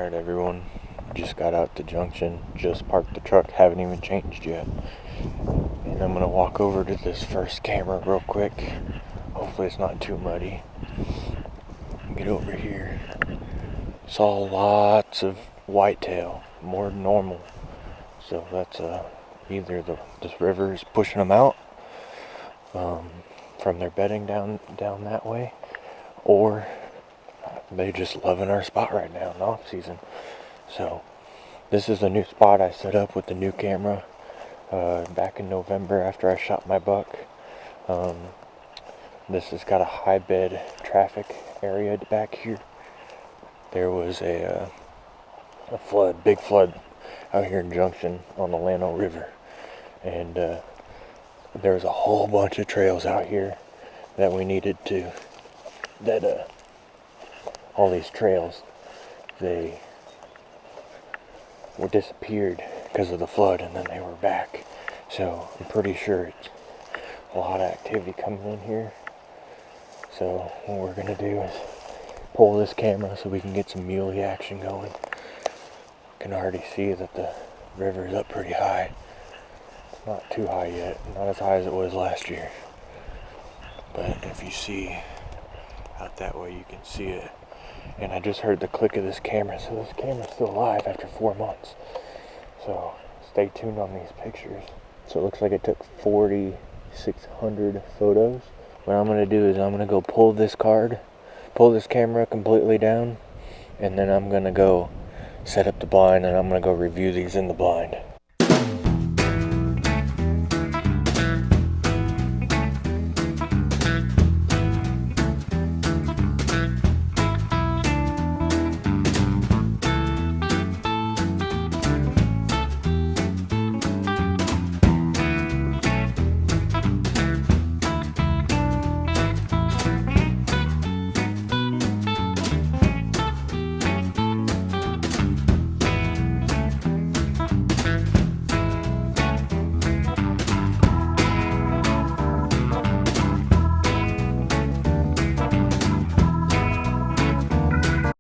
Alright everyone, just got out to Junction, just parked the truck, haven't even changed yet. And I'm gonna walk over to this first camera real quick. Hopefully it's not too muddy. Get over here. Saw lots of whitetail, more than normal. So that's either this river is pushing them out from their bedding down that way, or they're just loving our spot right now in off season. So this is a new spot I set up with the new camera back in November after I shot my buck. This has got a high bed traffic area back here. There was a flood, big flood out here in Junction on the Llano River, and there was a whole bunch of trails out here that we needed to, all these trails, they were disappeared because of the flood, and then they were back. So I'm pretty sure it's a lot of activity coming in here. So what we're gonna do is pull this camera so we can get some muley action going. Can already see that the river is up pretty high. Not too high yet, not as high as it was last year. But if you see out that way, you can see it. And I just heard the click of this camera, so this camera's still alive after 4 months. So stay tuned on these pictures. So it looks like it took 4,600 photos. What I'm gonna do is I'm gonna go pull this camera completely down, and then I'm gonna go set up the blind, and I'm gonna go review these in the blind.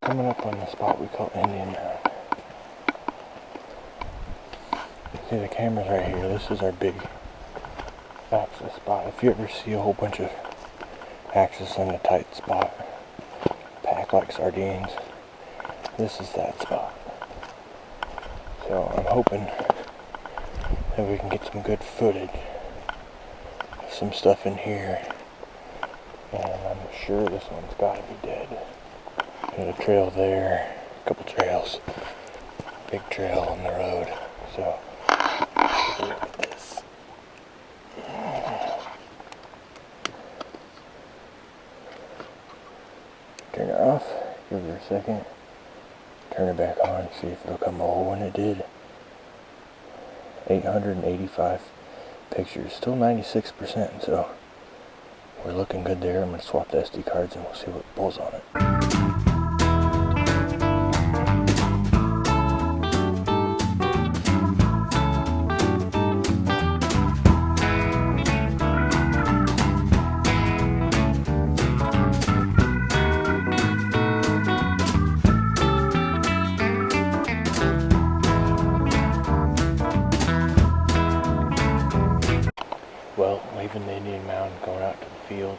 Coming up on the spot we call Indian Mound. See the camera's right here. This is our big access spot. If you ever see a whole bunch of access in a tight spot, packed like sardines, this is that spot. So I'm hoping that we can get some good footage of some stuff in here. And I'm sure this one's gotta be dead. Got a trail there, a couple trails, big trail on the road. So take a look at this. Turn it off, give it a second, turn it back on, see if it'll come on. When it did. 885 pictures, still 96%, so we're looking good there. I'm going to swap the SD cards and we'll see what pulls on it. Well, leaving the Indian Mound, going out to the field.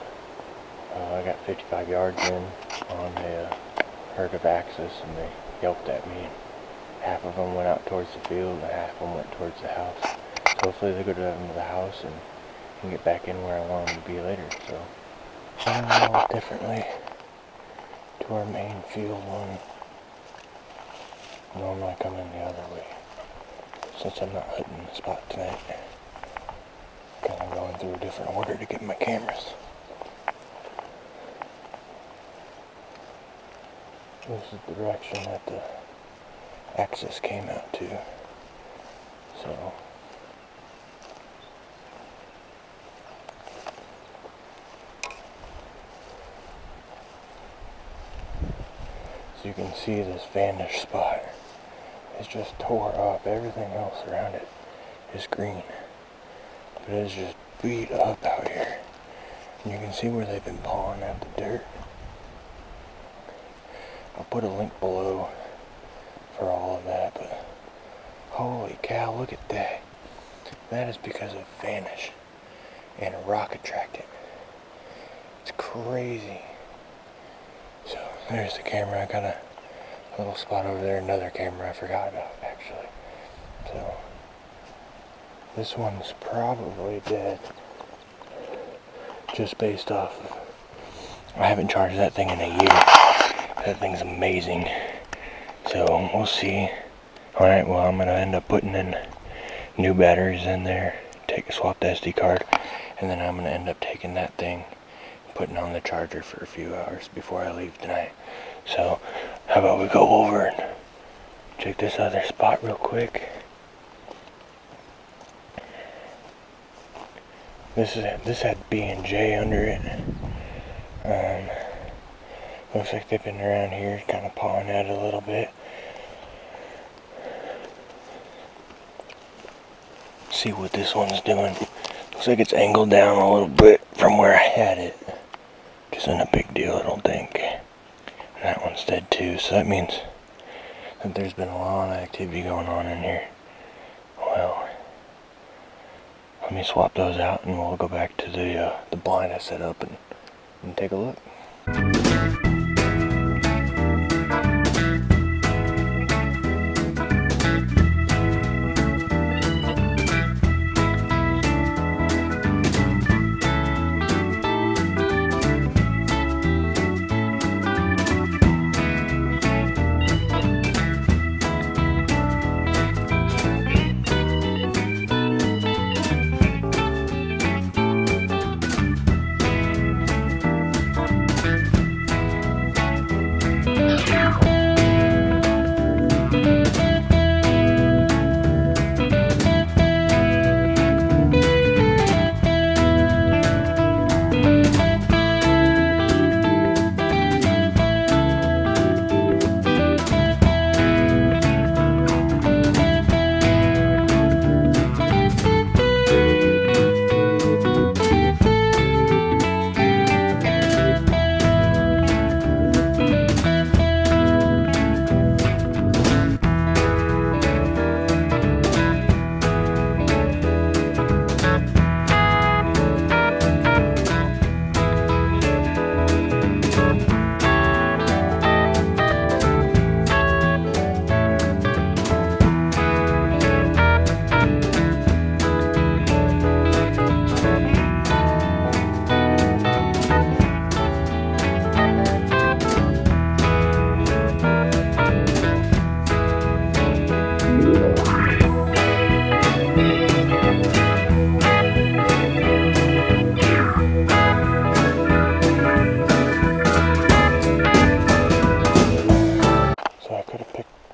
I got 55 yards in on a herd of axis, and they yelped at me. Half of them went out towards the field, and half of them went towards the house. So hopefully they go down to the house and can get back in where I want them to be later. So I'm going to walk differently to our main field one. Normally come in the other way, since I'm not hunting the spot tonight. Kind of going through a different order to get my cameras. This is the direction that the axis came out to. So you can see this vanish spot is just tore up. Everything else around it is green. But it's just beat up out here. And you can see where they've been pawing at the dirt. I'll put a link below look at that. That is because of Vanish and a rocket tracked it. It's crazy. So there's the camera. I got a little spot over there, another camera I forgot about actually. So this one's probably dead, just based off of, I haven't charged that thing in a year. That thing's amazing. So we'll see. Alright, well, I'm going to end up putting in new batteries in there, swap the SD card, and then I'm going to end up taking that thing, putting on the charger for a few hours before I leave tonight. So how about we go over and check this other spot real quick. This had B&J under it. Looks like they've been around here kind of pawing at it a little bit. See what this one's doing. Looks like it's angled down a little bit from where I had it. Which isn't a big deal, I don't think. And that one's dead too, so that means that there's been a lot of activity going on in here. Well, let me swap those out and we'll go back to the blind I set up and take a look.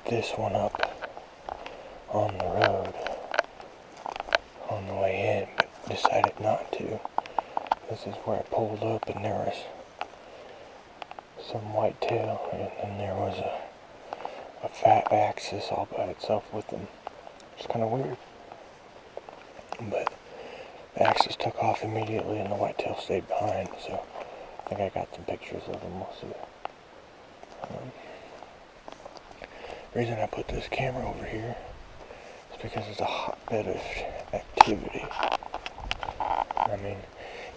This one up on the road on the way in, but decided not to. This is where I pulled up and there was some whitetail, and then there was a fat axis all by itself with them. It's kind of weird, but the axis took off immediately and the whitetail stayed behind, so I think I got some pictures of them. We'll see. The reason I put this camera over here is because it's a hotbed of activity. I mean,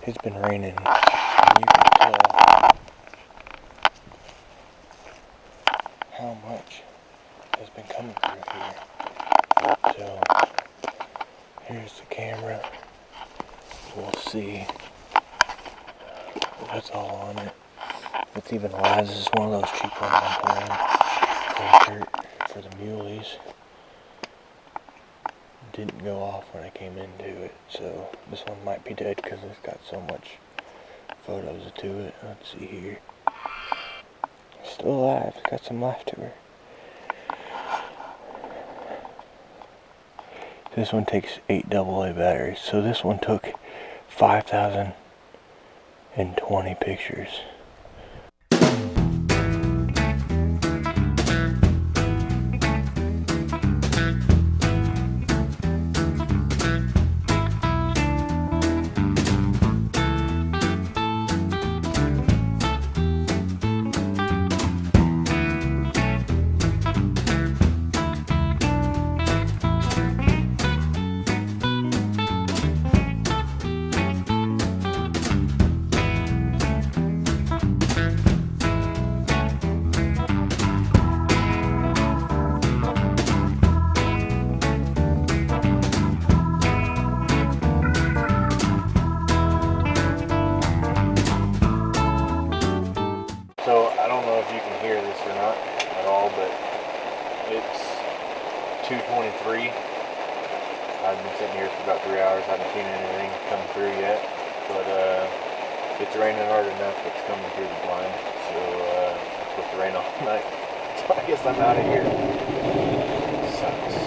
it's been raining, and you can tell how much has been coming through here. So, here's the camera. We'll see. That's all on it. It's even wise. This is one of those cheap ones I'm playing for the muleys. Didn't go off when I came into it, so this one might be dead because it's got so much photos to it. Let's see here. Still alive. It's got some life to her. This one takes 8 AA batteries, so this one took 5,020 pictures. not at all, but it's 2:23. I've been sitting here for about 3 hours. I haven't seen anything come through yet, but it's raining hard enough. It's coming through the blind, so it's supposed to rain all night. So I guess I'm out of here. Sucks.